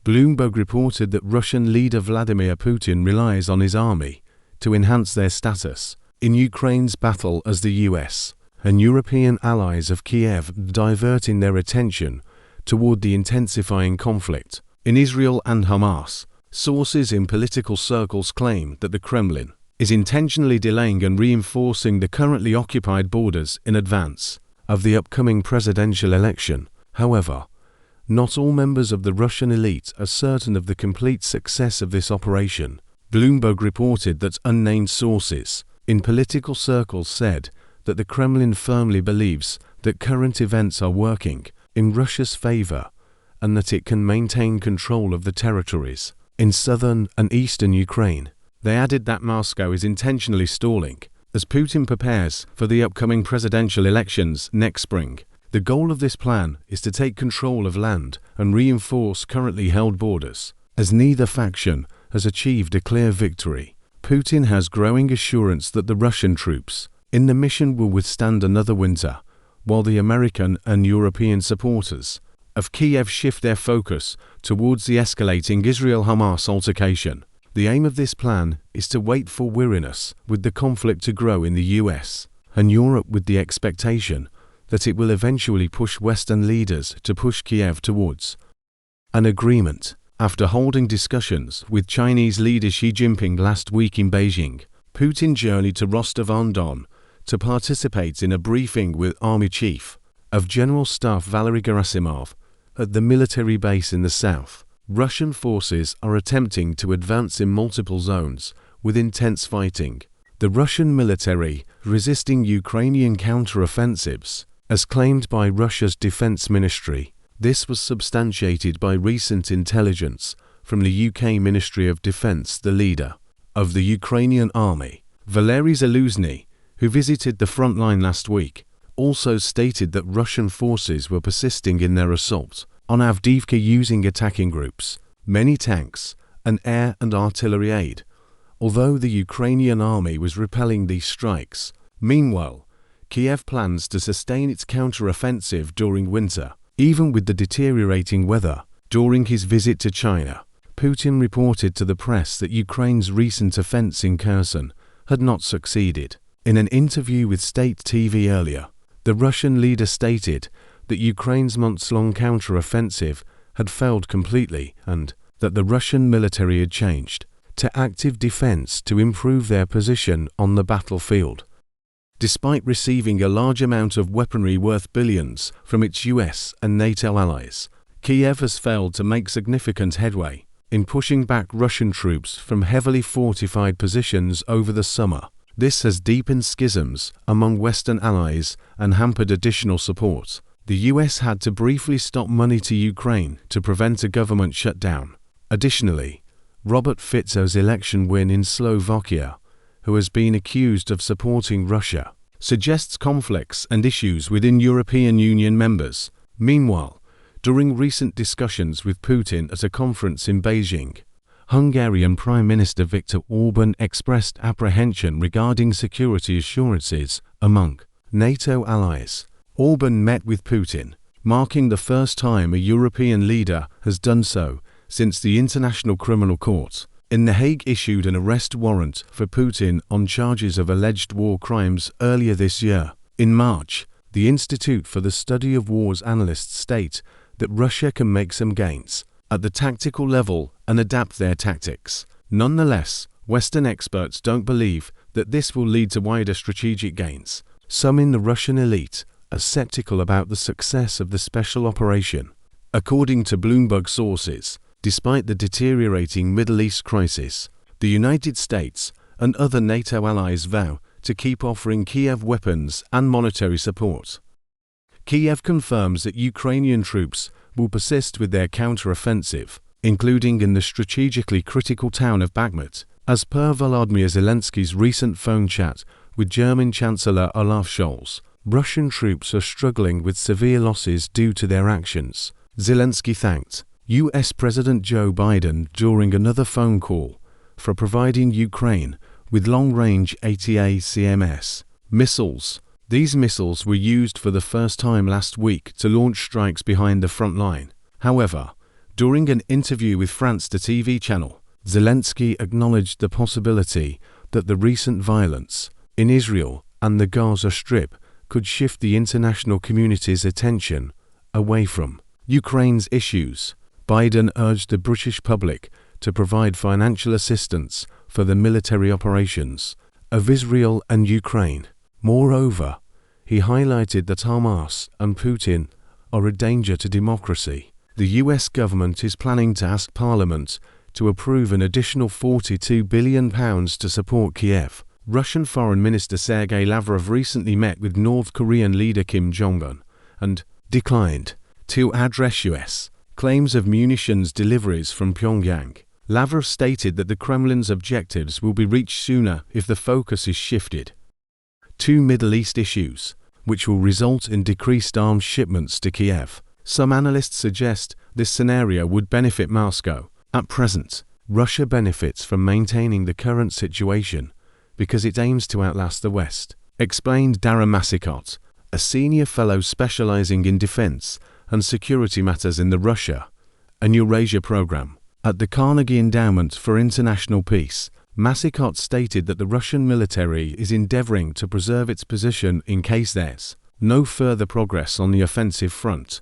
Bloomberg reported that Russian leader Vladimir Putin relies on his army to enhance their status in Ukraine's battle as the US and European allies of Kiev diverting their attention toward the intensifying conflict in Israel and Hamas. Sources in political circles claim that the Kremlin is intentionally delaying and reinforcing the currently occupied borders in advance of the upcoming presidential election. However, not all members of the Russian elite are certain of the complete success of this operation. Bloomberg reported that unnamed sources in political circles said that the Kremlin firmly believes that current events are working in Russia's favor and that it can maintain control of the territories in southern and eastern Ukraine. They added that Moscow is intentionally stalling as Putin prepares for the upcoming presidential elections next spring. The goal of this plan is to take control of land and reinforce currently held borders. As neither faction has achieved a clear victory, Putin has growing assurance that the Russian troops in the mission will withstand another winter, while the American and European supporters of Kiev shift their focus towards the escalating Israel-Hamas altercation. The aim of this plan is to wait for weariness with the conflict to grow in the US and Europe, with the expectation that it will eventually push Western leaders to push Kiev towards an agreement. After holding discussions with Chinese leader Xi Jinping last week in Beijing, Putin journeyed to Rostov-on-Don to participate in a briefing with Army Chief of General Staff Valery Gerasimov at the military base in the south. Russian forces are attempting to advance in multiple zones with intense fighting. The Russian military resisting Ukrainian counter-offensives, as claimed by Russia's defense ministry. This was substantiated by recent intelligence from the UK Ministry of Defense. The leader of the Ukrainian army, Valery Zaluzhny, who visited the front line last week, also stated that Russian forces were persisting in their assault on Avdiivka using attacking groups, many tanks, and air and artillery aid, although the Ukrainian army was repelling these strikes. Meanwhile, Kiev plans to sustain its counter-offensive during winter, even with the deteriorating weather. During his visit to China, Putin reported to the press that Ukraine's recent offense in Kherson had not succeeded. In an interview with state TV earlier, the Russian leader stated that Ukraine's months-long counter-offensive had failed completely and that the Russian military had changed to active defense to improve their position on the battlefield. Despite receiving a large amount of weaponry worth billions from its US and NATO allies, Kiev has failed to make significant headway in pushing back Russian troops from heavily fortified positions over the summer. This has deepened schisms among Western allies and hampered additional support. The US had to briefly stop money to Ukraine to prevent a government shutdown. Additionally, Robert Fico's election win in Slovakia, who has been accused of supporting Russia, suggests conflicts and issues within European Union members. Meanwhile, during recent discussions with Putin at a conference in Beijing, Hungarian Prime Minister Viktor Orbán expressed apprehension regarding security assurances among NATO allies. Orbán met with Putin, marking the first time a European leader has done so since the International Criminal Court in The Hague issued an arrest warrant for Putin on charges of alleged war crimes earlier this year. In March, the Institute for the Study of Wars analysts state that Russia can make some gains at the tactical level and adapt their tactics. Nonetheless, Western experts don't believe that this will lead to wider strategic gains. Some in the Russian elite are skeptical about the success of the special operation. According to Bloomberg sources, despite the deteriorating Middle East crisis, the United States and other NATO allies vow to keep offering Kiev weapons and monetary support. Kiev confirms that Ukrainian troops will persist with their counter-offensive, including in the strategically critical town of Bakhmut. As per Volodymyr Zelensky's recent phone chat with German Chancellor Olaf Scholz, Russian troops are struggling with severe losses due to their actions. Zelensky thanked US President Joe Biden during another phone call for providing Ukraine with long-range ATACMS missiles. These missiles were used for the first time last week to launch strikes behind the front line. However, During an interview with France TV channel, Zelensky acknowledged the possibility that the recent violence in Israel and the Gaza Strip could shift the international community's attention away from Ukraine's issues. Biden urged the British public to provide financial assistance for the military operations of Israel and Ukraine. Moreover, he highlighted that Hamas and Putin are a danger to democracy. The US government is planning to ask Parliament to approve an additional £42 billion to support Kiev. Russian Foreign Minister Sergei Lavrov recently met with North Korean leader Kim Jong-un and declined to address US claims of munitions deliveries from Pyongyang. Lavrov stated that the Kremlin's objectives will be reached sooner if the focus is shifted to Middle East issues, which will result in decreased arms shipments to Kiev. Some analysts suggest this scenario would benefit Moscow. At present, Russia benefits from maintaining the current situation because it aims to outlast the West, explained Dara Masikot, a senior fellow specializing in defense and security matters in the Russia and Eurasia program at the Carnegie Endowment for International Peace. Masikot stated that the Russian military is endeavoring to preserve its position in case there's no further progress on the offensive front.